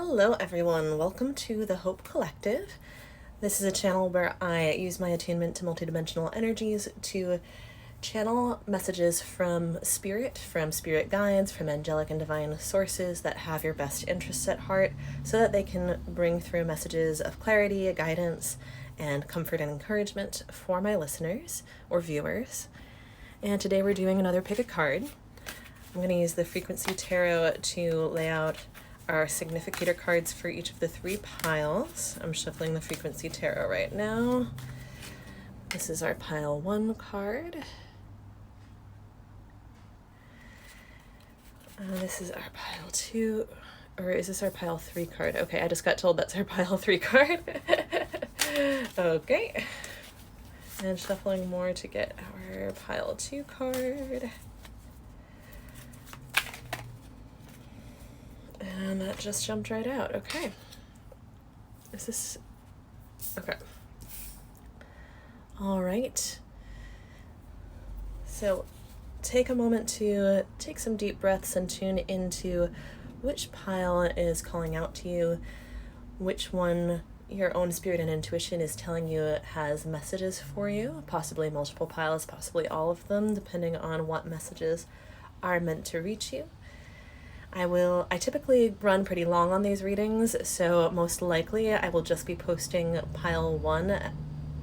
Hello everyone, welcome to the Hope Collective. This is a channel where I use my attunement to multidimensional energies to channel messages from spirit guides, from angelic and divine sources that have your best interests at heart, so that they can bring through messages of clarity, guidance, and comfort and encouragement for my listeners or viewers. And today we're doing another pick a card. I'm going to use the Frequency Tarot to lay out our significator cards for each of the three piles. I'm shuffling the Frequency Tarot right now. This is our pile 1 card. This is our pile 2, or is this our pile 3 card? Okay, I just got told that's our pile 3 card. Okay. And shuffling more to get our pile 2 card. And that just jumped right out. Okay. Is this... Okay. All right. So take a moment to take some deep breaths and tune into which pile is calling out to you, which one your own spirit and intuition is telling you has messages for you, possibly multiple piles, possibly all of them, depending on what messages are meant to reach you. I typically run pretty long on these readings, so most likely I will just be posting pile 1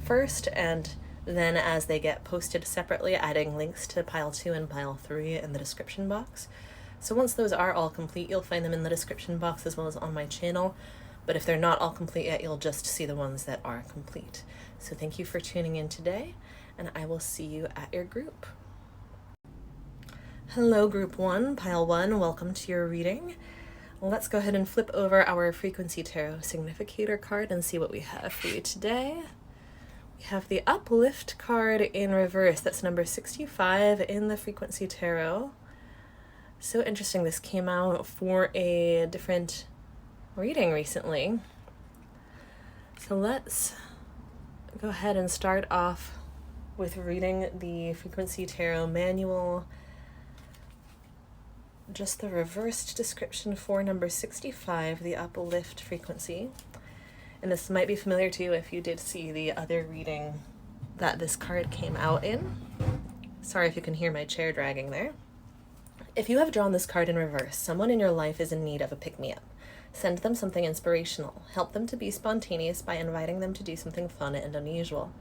first, and then as they get posted separately, adding links to pile 2 and pile 3 in the description box. So once those are all complete, you'll find them in the description box as well as on my channel, but if they're not all complete yet, you'll just see the ones that are complete. So thank you for tuning in today, and I will see you at your group. Hello Group 1, Pile 1, welcome to your reading. Let's go ahead and flip over our Frequency Tarot Significator card and see what we have for you today. We have the Uplift card in reverse. That's number 65 in the Frequency Tarot. So interesting, this came out for a different reading recently. So let's go ahead and start off with reading the Frequency Tarot manual. Just the reversed description for number 65, the Uplift frequency. And this might be familiar to you if you did see the other reading that this card came out in. Sorry if you can hear my chair dragging there. If you have drawn this card in reverse, someone in your life is in need of a pick-me-up. Send them something inspirational. Help them to be spontaneous by inviting them to do something fun and unusual.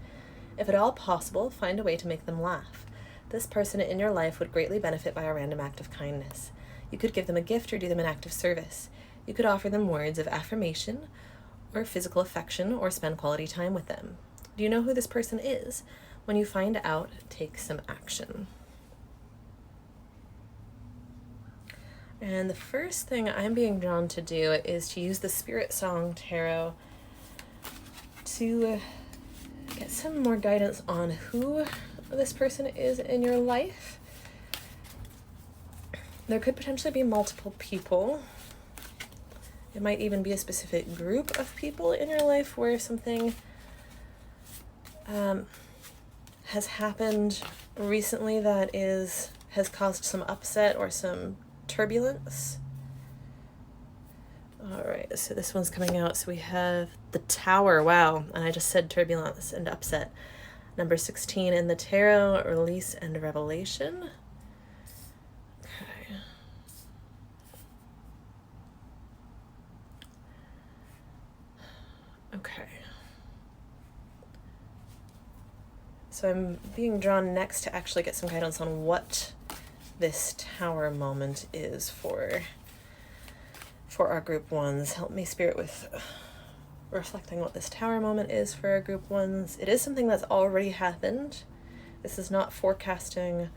If at all possible, find a way to make them laugh. This person in your life would greatly benefit by a random act of kindness. You could give them a gift or do them an act of service. You could offer them words of affirmation or physical affection or spend quality time with them. Do you know who this person is? When you find out, take some action. And the first thing I'm being drawn to do is to use the Spirit Song Tarot to get some more guidance on who this person is in your life. There could potentially be multiple people. It might even be a specific group of people in your life where something has happened recently that has caused some upset or some turbulence. All right, so this one's coming out. So we have the Tower. Wow, and I just said turbulence and upset. Number 16 in the tarot, release and revelation. Okay. Okay. So I'm being drawn next to actually get some guidance on what this Tower moment is for our group 1s. Help me, Spirit, with reflecting what this Tower moment is for our group 1s. It is something that's already happened. This is not forecasting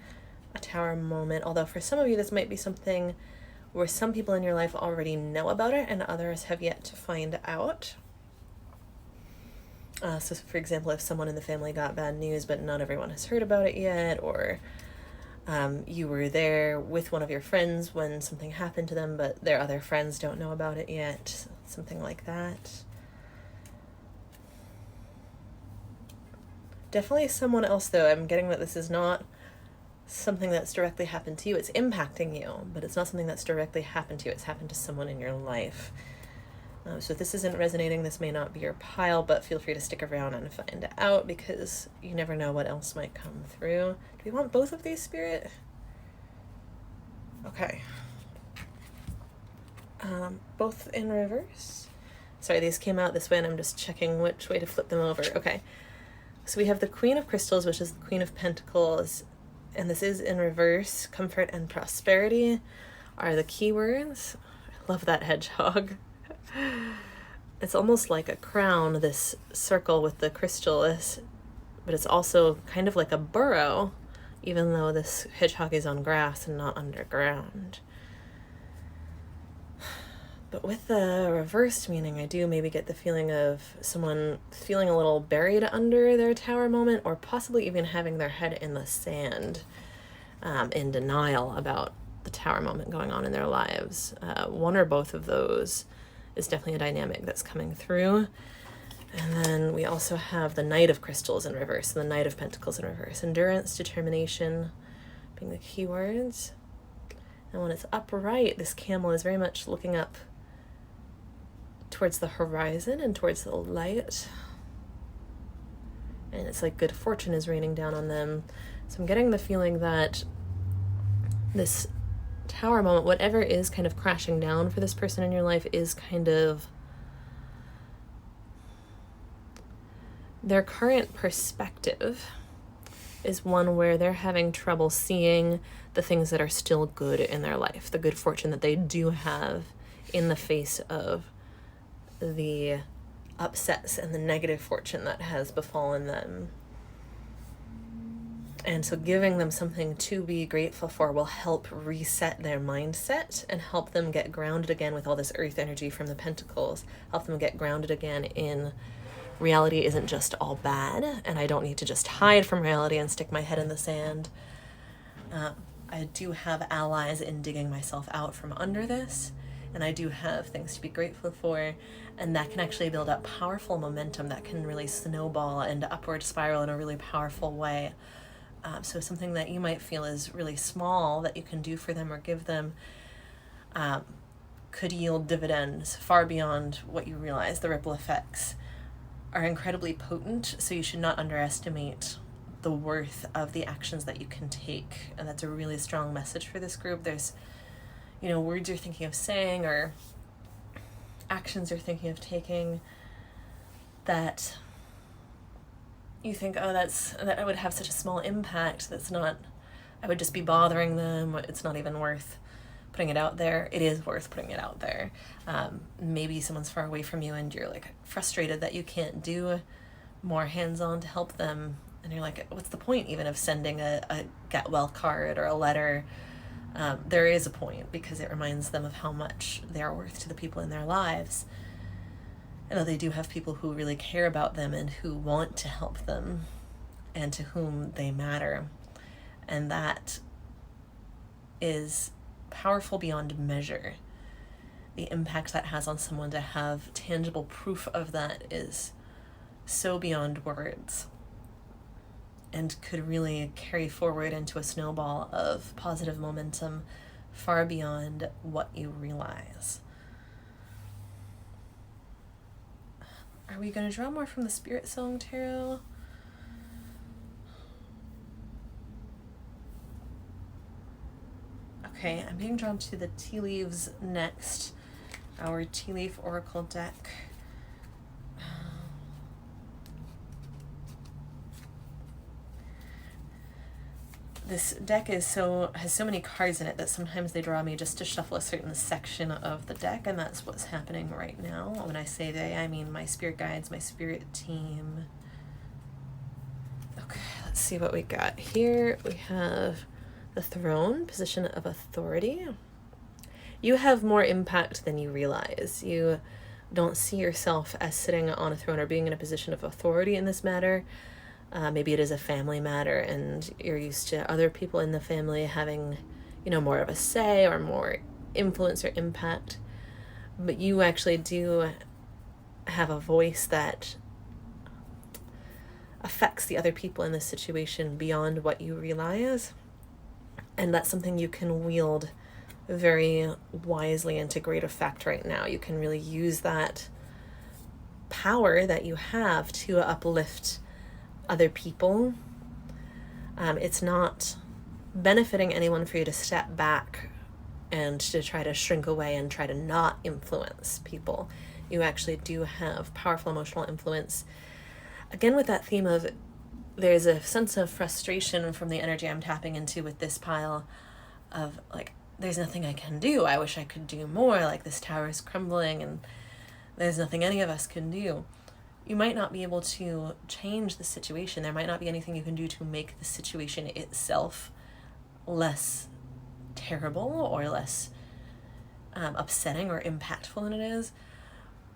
a Tower moment, although for some of you this might be something where some people in your life already know about it and others have yet to find out. So for example, if someone in the family got bad news but not everyone has heard about it yet, or you were there with one of your friends when something happened to them but their other friends don't know about it yet, something like that. Definitely someone else, though. I'm getting that this is not something that's directly happened to you. It's impacting you, but it's not something that's directly happened to you. It's happened to someone in your life. So if this isn't resonating, this may not be your pile, but feel free to stick around and find out, because you never know what else might come through. Do we want both of these, Spirit? Okay. Both in reverse. Sorry, these came out this way, and I'm just checking which way to flip them over. Okay. So we have the Queen of Crystals, which is the Queen of Pentacles, and this is in reverse. Comfort and prosperity are the keywords. I love that hedgehog. It's almost like a crown, this circle with the crystal is, but it's also kind of like a burrow, even though this hedgehog is on grass and not underground. But with the reversed meaning, I do maybe get the feeling of someone feeling a little buried under their tower moment, or possibly even having their head in the sand, in denial about the tower moment going on in their lives. One or both of those is definitely a dynamic that's coming through. And then we also have the Knight of Crystals in reverse, and the Knight of Pentacles in reverse. Endurance, determination being the keywords. And when it's upright, this camel is very much looking up towards the horizon and towards the light. And it's like good fortune is raining down on them. So I'm getting the feeling that this tower moment, whatever is kind of crashing down for this person in your life, is kind of their current perspective is one where they're having trouble seeing the things that are still good in their life, the good fortune that they do have in the face of the upsets and the negative fortune that has befallen them. And so giving them something to be grateful for will help reset their mindset and help them get grounded again with all this earth energy from the Pentacles, help them get grounded again in reality isn't just all bad, and I don't need to just hide from reality and stick my head in the sand. I do have allies in digging myself out from under this, and I do have things to be grateful for, and that can actually build up powerful momentum that can really snowball and upward spiral in a really powerful way. So something that you might feel is really small that you can do for them or give them could yield dividends far beyond what you realize. The ripple effects are incredibly potent, so you should not underestimate the worth of the actions that you can take. And that's a really strong message for this group. There's, words you're thinking of saying or actions you're thinking of taking that you think, oh, that would have such a small impact. That's not, I would just be bothering them. It's not even worth putting it out there. It is worth putting it out there. Maybe someone's far away from you and you're like frustrated that you can't do more hands-on to help them. And you're like, what's the point even of sending a get well card or a letter? There is a point, because it reminds them of how much they are worth to the people in their lives. And that they do have people who really care about them and who want to help them and to whom they matter. And that is powerful beyond measure. The impact that has on someone to have tangible proof of that is so beyond words, and could really carry forward into a snowball of positive momentum far beyond what you realize. Are we going to draw more from the Spirit Song Tarot? Okay, I'm being drawn to the tea leaves next, our tea leaf oracle deck. This deck has so many cards in it that sometimes they draw me just to shuffle a certain section of the deck, and that's what's happening right now. When I say they, I mean my spirit guides, my spirit team. Okay, let's see what we got here. We have the Throne, position of authority. You have more impact than you realize. You don't see yourself as sitting on a throne or being in a position of authority in this matter. Maybe it is a family matter and you're used to other people in the family having, more of a say or more influence or impact. But you actually do have a voice that affects the other people in this situation beyond what you realize. And that's something you can wield very wisely into great effect right now. You can really use that power that you have to uplift other people. It's not benefiting anyone for you to step back and to try to shrink away and try to not influence people. You actually do have powerful emotional influence. Again, with that theme of there's a sense of frustration from the energy I'm tapping into with this pile of like, there's nothing I can do. I wish I could do more. Like, this tower is crumbling and there's nothing any of us can do. You might not be able to change the situation. There might not be anything you can do to make the situation itself less terrible or less upsetting or impactful than it is.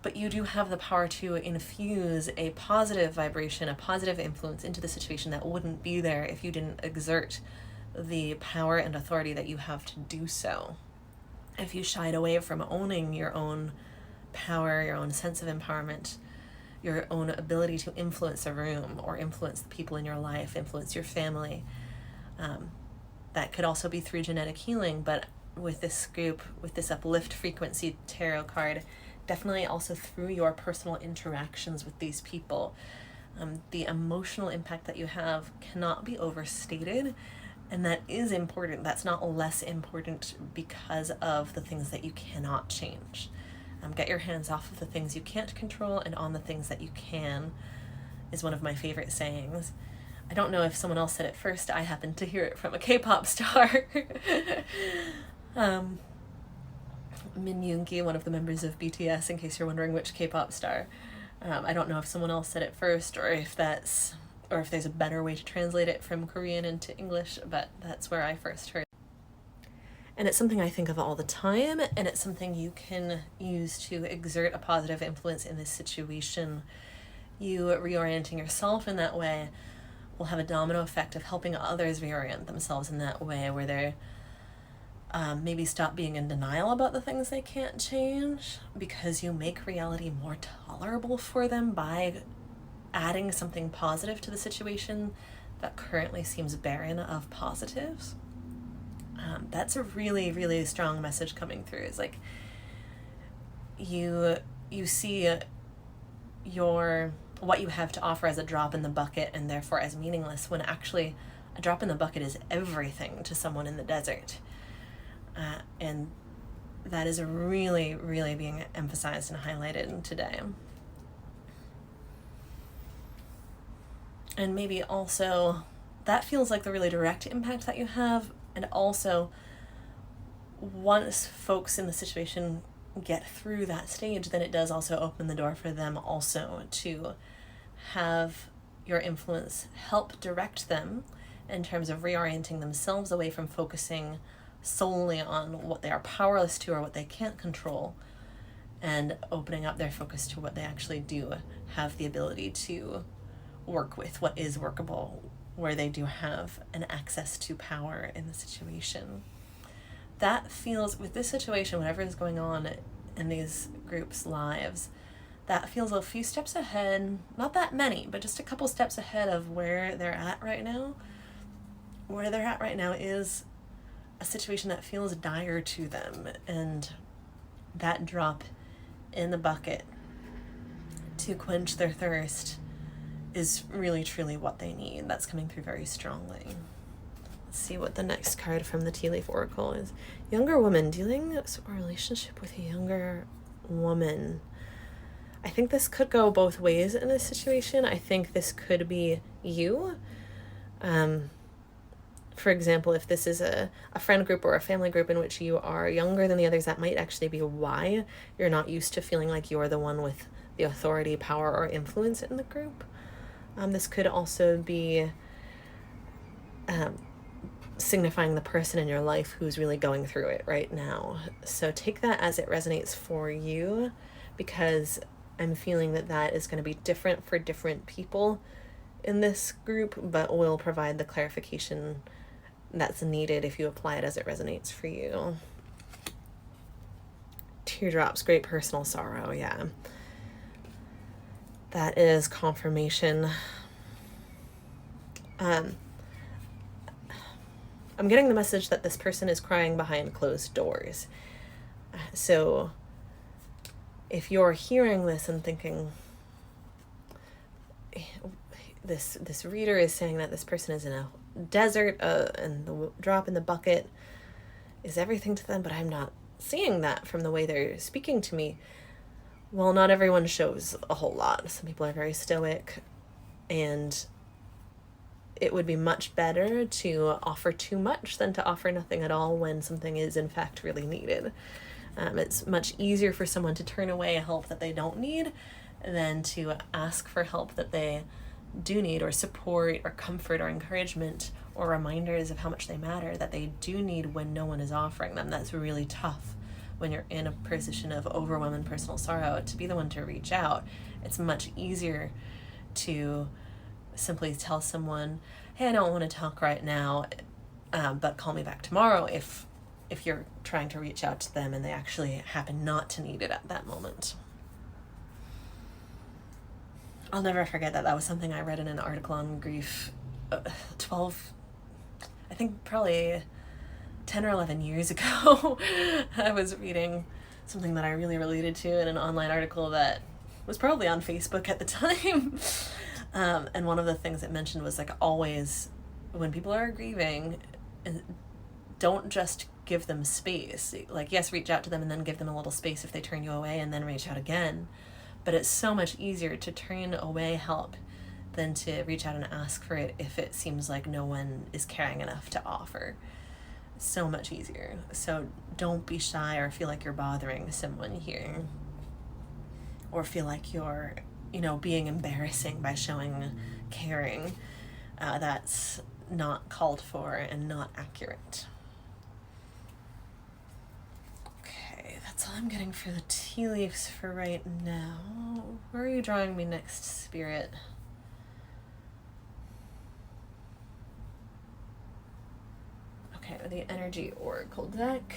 But you do have the power to infuse a positive vibration, a positive influence into the situation that wouldn't be there if you didn't exert the power and authority that you have to do so. If you shied away from owning your own power, your own sense of empowerment, your own ability to influence a room or influence the people in your life, influence your family, that could also be through genetic healing, but with this group, with this uplift frequency tarot card, definitely also through your personal interactions with these people. The emotional impact that you have cannot be overstated, and that is important. That's not less important because of the things that you cannot change. Get your hands off of the things you can't control and on the things that you can is one of my favorite sayings. I don't know if someone else said it first. I happened to hear it from a K-pop star. Min Yoongi, one of the members of BTS, in case you're wondering which K-pop star. I don't know if someone else said it first or if there's a better way to translate it from Korean into English, but that's where I first heard it. And it's something I think of all the time, and it's something you can use to exert a positive influence in this situation. You reorienting yourself in that way will have a domino effect of helping others reorient themselves in that way, where they're maybe stop being in denial about the things they can't change, because you make reality more tolerable for them by adding something positive to the situation that currently seems barren of positives. That's a really, really strong message coming through. It's like you see what you have to offer as a drop in the bucket and therefore as meaningless, when actually a drop in the bucket is everything to someone in the desert. And that is really, really being emphasized and highlighted today. And maybe also that feels like the really direct impact that you have. And also, once folks in the situation get through that stage, then it does also open the door for them also to have your influence help direct them in terms of reorienting themselves away from focusing solely on what they are powerless to or what they can't control, and opening up their focus to what they actually do have the ability to work with, what is workable, where they do have an access to power in the situation. That feels, with this situation, whatever is going on in these groups' lives, that feels a few steps ahead, not that many, but just a couple steps ahead of where they're at right now. Where they're at right now is a situation that feels dire to them, and that drop in the bucket to quench their thirst is really truly what they need. That's coming through very strongly. Let's see what the next card from the Tea Leaf Oracle is. Younger woman, dealing with a relationship with a younger woman. I think this could go both ways in this situation. I think this could be you. For example, if this is a friend group or a family group in which you are younger than the others, that might actually be why you're not used to feeling like you're the one with the authority, power, or influence in the group. This could also be signifying the person in your life who's really going through it right now. So take that as it resonates for you, because I'm feeling that is going to be different for different people in this group, but will provide the clarification that's needed if you apply it as it resonates for you. Teardrops, great personal sorrow, yeah. That is confirmation. I'm getting the message that this person is crying behind closed doors. So if you're hearing this and thinking, this reader is saying that this person is in a desert, and the drop in the bucket is everything to them, but I'm not seeing that from the way they're speaking to me. Well, not everyone shows a whole lot. Some people are very stoic, and it would be much better to offer too much than to offer nothing at all when something is in fact really needed. It's much easier for someone to turn away help that they don't need than to ask for help that they do need, or support or comfort or encouragement or reminders of how much they matter that they do need when no one is offering them. That's really tough when you're in a position of overwhelming personal sorrow, to be the one to reach out. It's much easier to simply tell someone, hey, I don't want to talk right now, but call me back tomorrow, if you're trying to reach out to them and they actually happen not to need it at that moment. I'll never forget that was something I read in an article on grief probably 10 or 11 years ago. I was reading something that I really related to in an online article that was probably on Facebook at the time. And one of the things it mentioned was, like, always when people are grieving, don't just give them space. Like, yes, reach out to them and then give them a little space if they turn you away, and then reach out again. But it's so much easier to turn away help than to reach out and ask for it if it seems like no one is caring enough to offer. So much easier. So don't be shy or feel like you're bothering someone here, or feel like you're, being embarrassing by showing caring. That's not called for and not accurate. Okay, that's all I'm getting for the tea leaves for right now. Where are you drawing me next, Spirit? Okay, the Energy Oracle deck.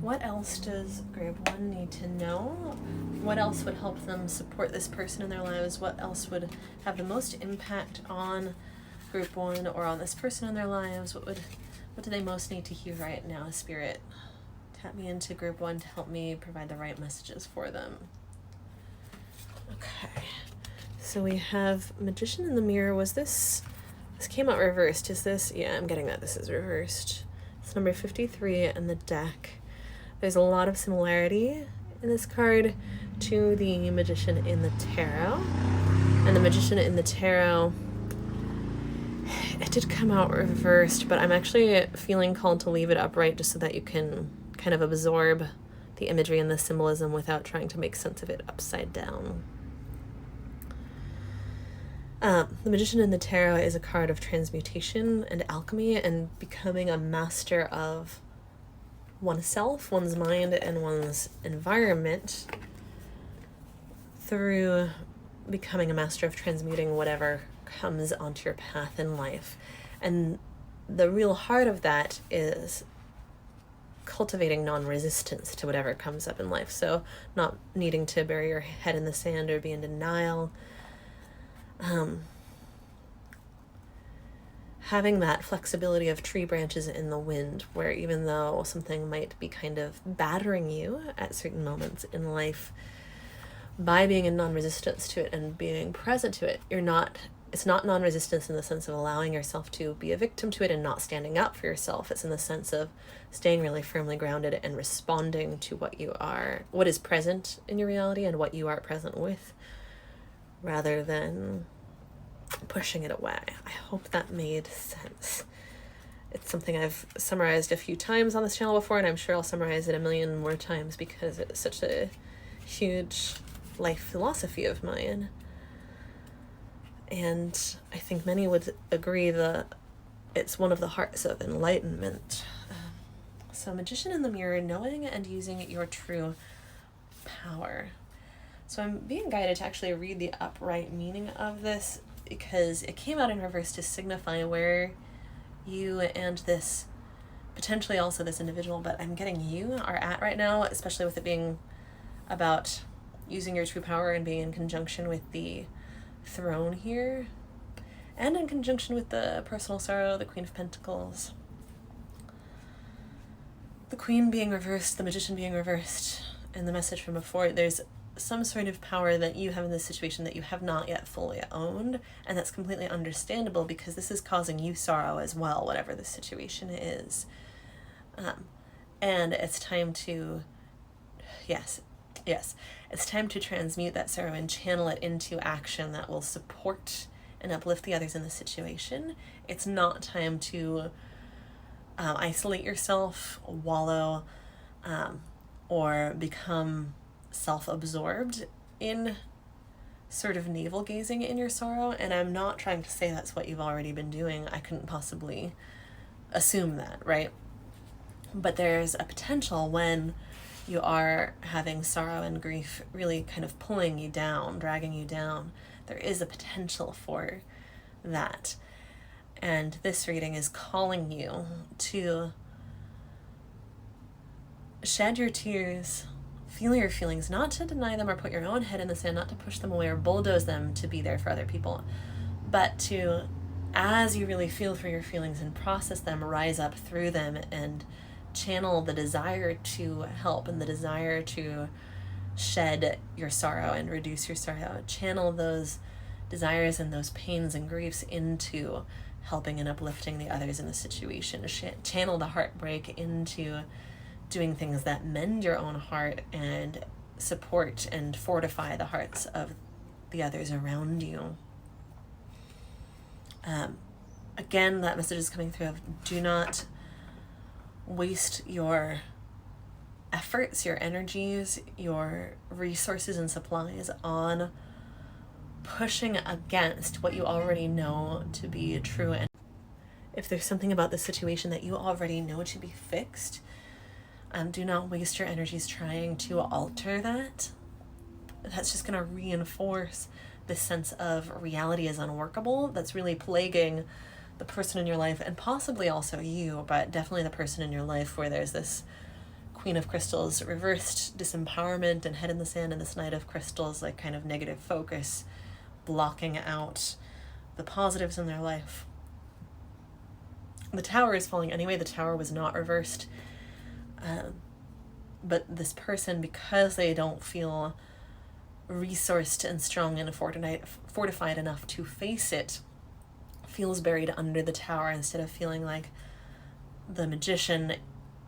What else does Group 1 need to know? What else would help them support this person in their lives? What else would have the most impact on Group 1 or on this person in their lives? What do they most need to hear right now, Spirit? Tap me into Group 1 to help me provide the right messages for them. Okay. So we have Magician in the Mirror. This came out reversed. Is this? Yeah, I'm getting that this is reversed. It's number 53 in the deck. There's a lot of similarity in this card to the Magician in the Tarot. And the Magician in the Tarot, it did come out reversed, but I'm actually feeling called to leave it upright just so that you can kind of absorb the imagery and the symbolism without trying to make sense of it upside down. The Magician in the Tarot is a card of transmutation and alchemy and becoming a master of oneself, one's mind, and one's environment through becoming a master of transmuting whatever comes onto your path in life. And the real heart of that is cultivating non-resistance to whatever comes up in life. So not needing to bury your head in the sand or be in denial. Having that flexibility of tree branches in the wind, where even though something might be kind of battering you at certain moments in life, by being in non-resistance to it and being present to it, it's not non-resistance in the sense of allowing yourself to be a victim to it and not standing up for yourself. It's in the sense of staying really firmly grounded and responding to what is present in your reality and what you are present with, rather than pushing it away. I hope that made sense. It's something I've summarized a few times on this channel before, and I'm sure I'll summarize it a million more times because it's such a huge life philosophy of mine. And I think many would agree that it's one of the hearts of enlightenment. So Magician in the Mirror, knowing and using your true power. So I'm being guided to actually read the upright meaning of this because it came out in reverse to signify where you and this, potentially also this individual, but I'm getting you are at right now, especially with it being about using your true power and being in conjunction with the throne here. and in conjunction with the personal sorrow, the Queen of Pentacles. The Queen being reversed, the Magician being reversed, and the message from before, there's some sort of power that you have in this situation that you have not yet fully owned, and that's completely understandable because this is causing you sorrow as well, whatever the situation is. And it's time to, yes, it's time to transmute that sorrow and channel it into action that will support and uplift the others in the situation. It's not time to isolate yourself, wallow, or become self-absorbed in sort of navel-gazing in your sorrow. And I'm not trying to say that's what you've already been doing. I couldn't possibly assume that, right? But there's a potential when you are having sorrow and grief really kind of pulling you down, dragging you down. There is a potential for that. And this reading is calling you to shed your tears, feel your feelings, not to deny them or put your own head in the sand, not to push them away or bulldoze them to be there for other people, but to, as you really feel for your feelings and process them, rise up through them and channel the desire to help and the desire to shed your sorrow and reduce your sorrow. Channel those desires and those pains and griefs into helping and uplifting the others in the situation. Channel the heartbreak into doing things that mend your own heart and support and fortify the hearts of the others around you. Again, that message is coming through of do not waste your efforts, your energies, your resources and supplies on pushing against what you already know to be true. And if there's something about the situation that you already know to be fixed, do not waste your energies trying to alter that. That's just going to reinforce this sense of reality is unworkable that's really plaguing the person in your life, and possibly also you, but definitely the person in your life, where there's this Queen of Crystals reversed disempowerment and head in the sand, and this Knight of Crystals like kind of negative focus, blocking out the positives in their life. The Tower is falling anyway. The Tower was not reversed. But this person, because they don't feel resourced and strong and fortified enough to face it, feels buried under the Tower instead of feeling like the Magician,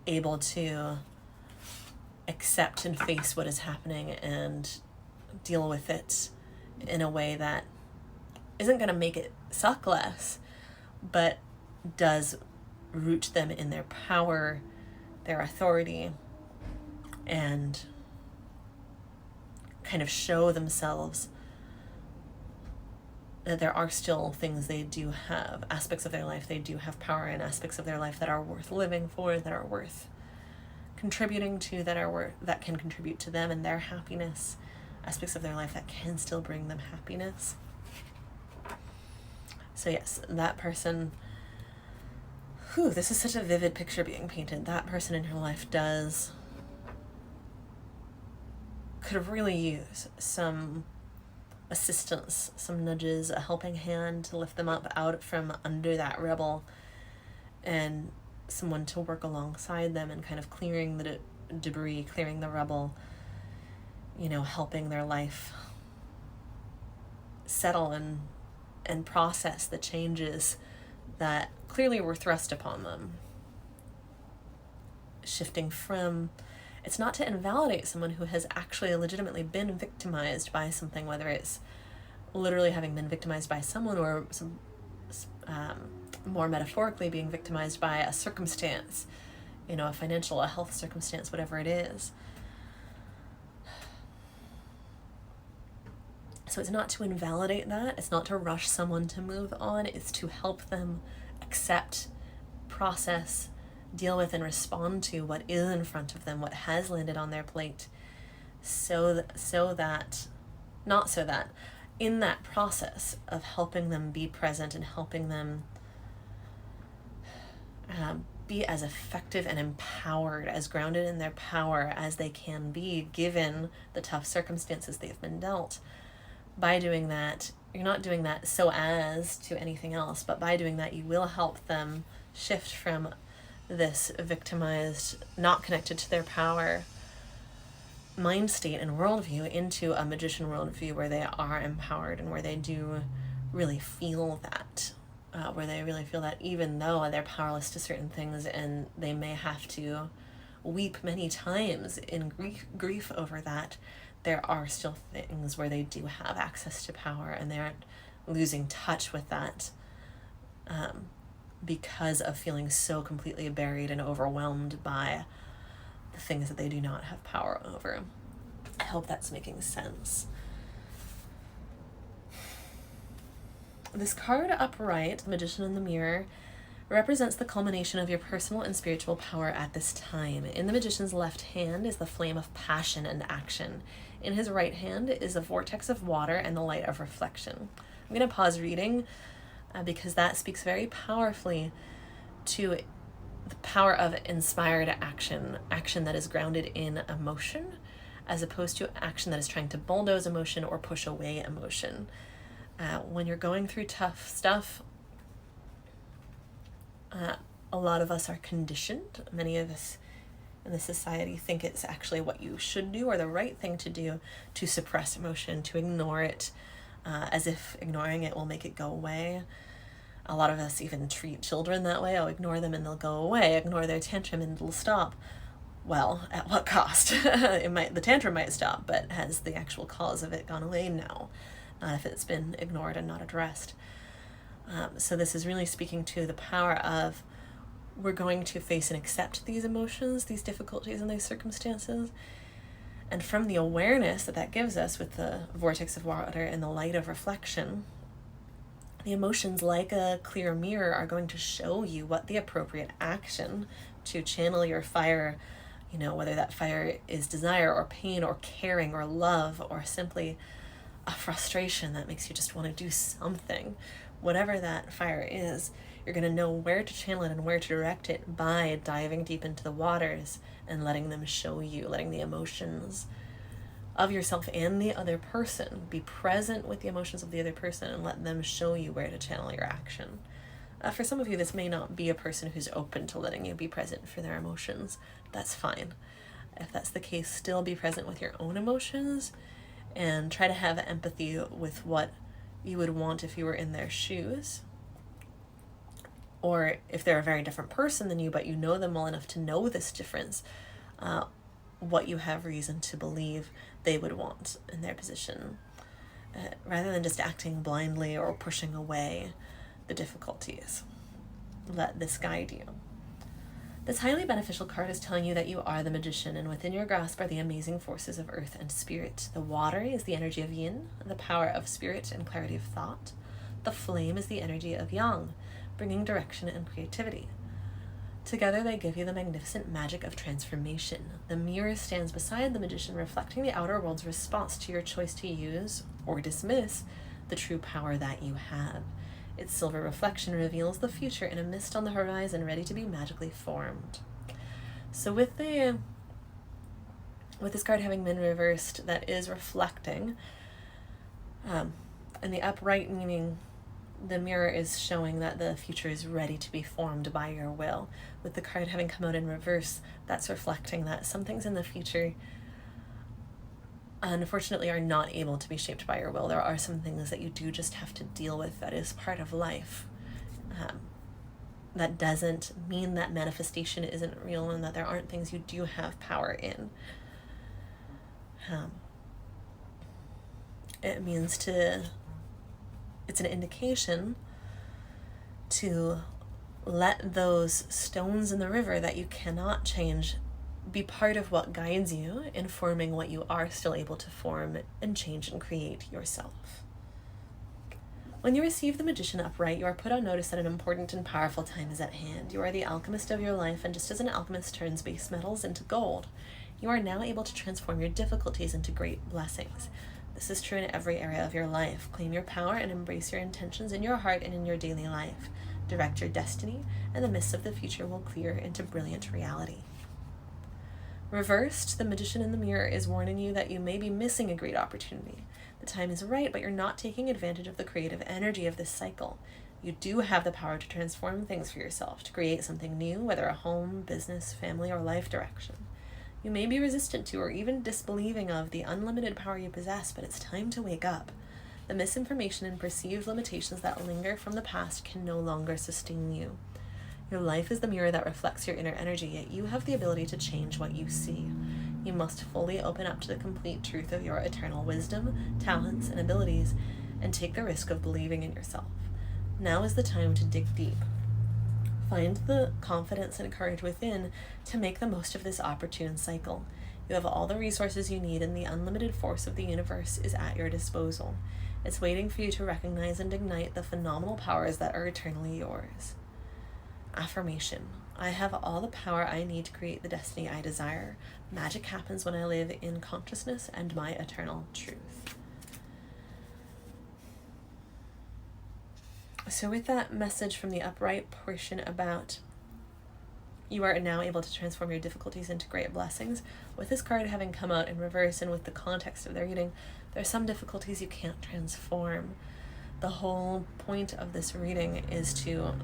able to accept and face what is happening and deal with it in a way that isn't going to make it suck less, but does root them in their power, their authority, and kind of show themselves that there are still things they do have, aspects of their life they do have power in, aspects of their life that are worth living for, that are worth contributing to, that can contribute to them and their happiness, aspects of their life that can still bring them happiness. So yes, that person, this is such a vivid picture being painted. That person in your life could really use some assistance, some nudges, a helping hand to lift them up out from under that rubble, and someone to work alongside them and kind of clearing the debris, clearing the rubble, helping their life settle and process the changes that clearly were thrust upon them. Shifting from, it's not to invalidate someone who has actually legitimately been victimized by something, whether it's literally having been victimized by someone or some more metaphorically being victimized by a circumstance, a financial, a health circumstance, whatever it is. So it's not to invalidate that. It's not to rush someone to move on. It's to help them accept, process, deal with, and respond to what is in front of them, what has landed on their plate, so that in that process of helping them be present and helping them be as effective and empowered, as grounded in their power as they can be, given the tough circumstances they've been dealt. By doing that, you're not doing that so as to anything else, but by doing that you will help them shift from this victimized, not connected to their power mind state and worldview into a magician worldview where they are empowered and where they do really feel that, where they really feel that even though they're powerless to certain things and they may have to weep many times in grief over that, there are still things where they do have access to power and they aren't losing touch with that because of feeling so completely buried and overwhelmed by the things that they do not have power over. I hope that's making sense. This card upright, the Magician in the Mirror, represents the culmination of your personal and spiritual power at this time. In the Magician's left hand is the flame of passion and action. In his right hand is a vortex of water and the light of reflection. I'm going to pause reading because that speaks very powerfully to the power of inspired action, action that is grounded in emotion, as opposed to action that is trying to bulldoze emotion or push away emotion. When you're going through tough stuff, a lot of us are conditioned. Many of us in the society think it's actually what you should do or the right thing to do to suppress emotion, to ignore it, as if ignoring it will make it go away. A lot of us even treat children that way. Oh, ignore them and they'll go away. Ignore their tantrum and it'll stop. Well, at what cost? The tantrum might stop, but has the actual cause of it gone away? No. Not if it's been ignored and not addressed. So this is really speaking to the power of, we're going to face and accept these emotions, these difficulties and these circumstances. And from the awareness that that gives us with the vortex of water and the light of reflection, the emotions, like a clear mirror, are going to show you what the appropriate action to channel your fire, whether that fire is desire or pain or caring or love or simply a frustration that makes you just want to do something. Whatever that fire is, you're going to know where to channel it and where to direct it by diving deep into the waters and letting them show you, letting the emotions of yourself and the other person, be present with the emotions of the other person and let them show you where to channel your action. For some of you, this may not be a person who's open to letting you be present for their emotions. That's fine. If that's the case, still be present with your own emotions and try to have empathy with what you would want if you were in their shoes. Or if they're a very different person than you, but you know them well enough to know this difference, what you have reason to believe they would want in their position, rather than just acting blindly or pushing away the difficulties. Let this guide you. This highly beneficial card is telling you that you are the magician, and within your grasp are the amazing forces of earth and spirit. The water is the energy of yin, the power of spirit and clarity of thought. The flame is the energy of yang, bringing direction and creativity. Together they give you the magnificent magic of transformation. The mirror stands beside the magician, reflecting the outer world's response to your choice to use or dismiss the true power that you have. Its silver reflection reveals the future in a mist on the horizon, ready to be magically formed. So with this card having been reversed, that is reflecting, and the upright meaning the mirror is showing that the future is ready to be formed by your will. With the card having come out in reverse, that's reflecting that some things in the future unfortunately are not able to be shaped by your will. There are some things that you do just have to deal with. That is part of life. That doesn't mean that manifestation isn't real and that there aren't things you do have power in. It means it's an indication to let those stones in the river that you cannot change be part of what guides you in forming what you are still able to form and change and create yourself. When you receive the magician upright, you are put on notice that an important and powerful time is at hand. You are the alchemist of your life, and just as an alchemist turns base metals into gold, you are now able to transform your difficulties into great blessings. This is true in every area of your life. Claim your power and embrace your intentions in your heart and in your daily life. Direct your destiny, and the mists of the future will clear into brilliant reality. Reversed, the Magician in the mirror is warning you that you may be missing a great opportunity. The time is right, but you're not taking advantage of the creative energy of this cycle. You do have the power to transform things for yourself, to create something new, whether a home, business, family, or life direction. You may be resistant to or even disbelieving of the unlimited power you possess, but it's time to wake up. The misinformation and perceived limitations that linger from the past can no longer sustain you. Your life is the mirror that reflects your inner energy, yet you have the ability to change what you see. You must fully open up to the complete truth of your eternal wisdom, talents, and abilities, and take the risk of believing in yourself. Now is the time to dig deep. Find the confidence and courage within to make the most of this opportune cycle. You have all the resources you need, and the unlimited force of the universe is at your disposal. It's waiting for you to recognize and ignite the phenomenal powers that are eternally yours. Affirmation. I have all the power I need to create the destiny I desire. Magic happens when I live in consciousness and my eternal truth. So with that message from the upright portion about you are now able to transform your difficulties into great blessings, with this card having come out in reverse and with the context of the reading, there are some difficulties you can't transform. The whole point of this reading is to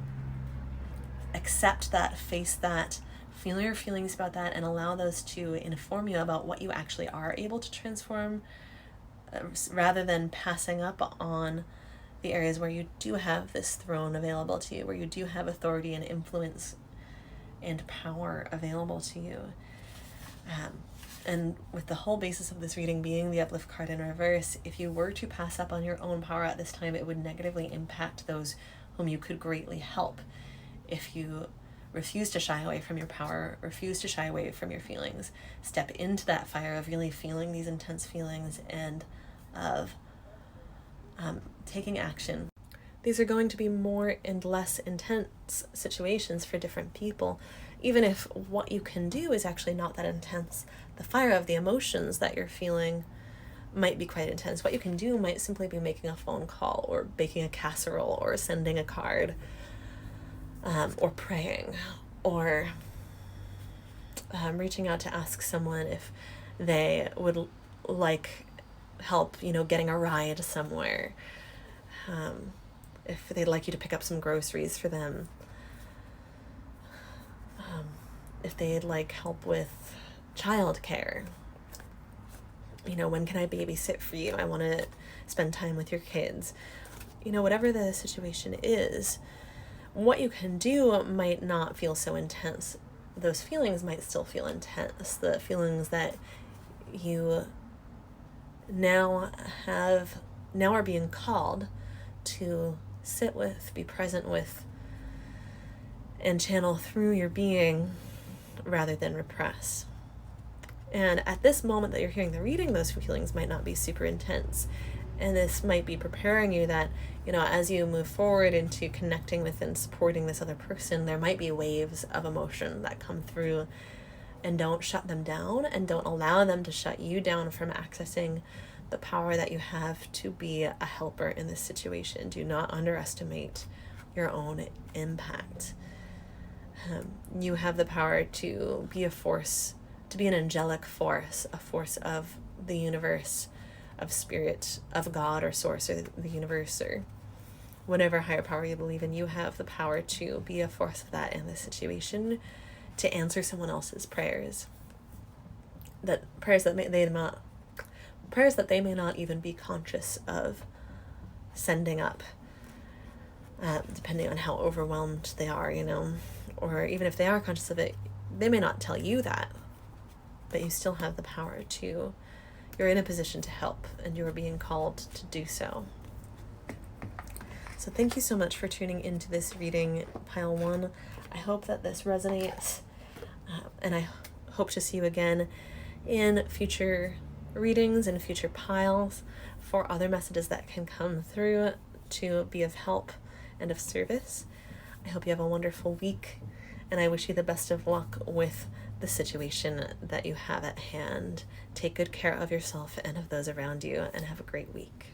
accept that, face that, feel your feelings about that, and allow those to inform you about what you actually are able to transform, rather than passing up on the areas where you do have this throne available to you, where you do have authority and influence and power available to you. And with the whole basis of this reading being the Uplift card in reverse, if you were to pass up on your own power at this time, it would negatively impact those whom you could greatly help. If you refuse to shy away from your power, refuse to shy away from your feelings, step into that fire of really feeling these intense feelings and of taking action. These are going to be more and less intense situations for different people, even if what you can do is actually not that intense. The fire of the emotions that you're feeling might be quite intense. What you can do might simply be making a phone call, or baking a casserole, or sending a card, or praying, or reaching out to ask someone if they would like help, getting a ride somewhere, if they'd like you to pick up some groceries for them, if they'd like help with childcare. When can I babysit for you? I want to spend time with your kids. Whatever the situation is, what you can do might not feel so intense. Those feelings might still feel intense. The feelings that you now are being called to sit with, be present with, and channel through your being rather than repress. And at this moment that you're hearing the reading, those feelings might not be super intense. And this might be preparing you that, as you move forward into connecting with and supporting this other person, there might be waves of emotion that come through, and don't shut them down, and don't allow them to shut you down from accessing the power that you have to be a helper in this situation. Do not underestimate your own impact. You have the power to be a force, to be an angelic force, a force of the universe, of spirit, of God or source or the universe or whatever higher power you believe in. You have the power to be a force of that in this situation, to answer someone else's prayers, prayers that they may not even be conscious of sending up, depending on how overwhelmed they are, or even if they are conscious of it, they may not tell you that, but you still have the power to. You're in a position to help, and you're being called to do so. So thank you so much for tuning into this reading, Pile 1. I hope that this resonates, and I hope to see you again in future readings and future piles for other messages that can come through to be of help and of service. I hope you have a wonderful week, and I wish you the best of luck with the situation that you have at hand. Take good care of yourself and of those around you, and have a great week.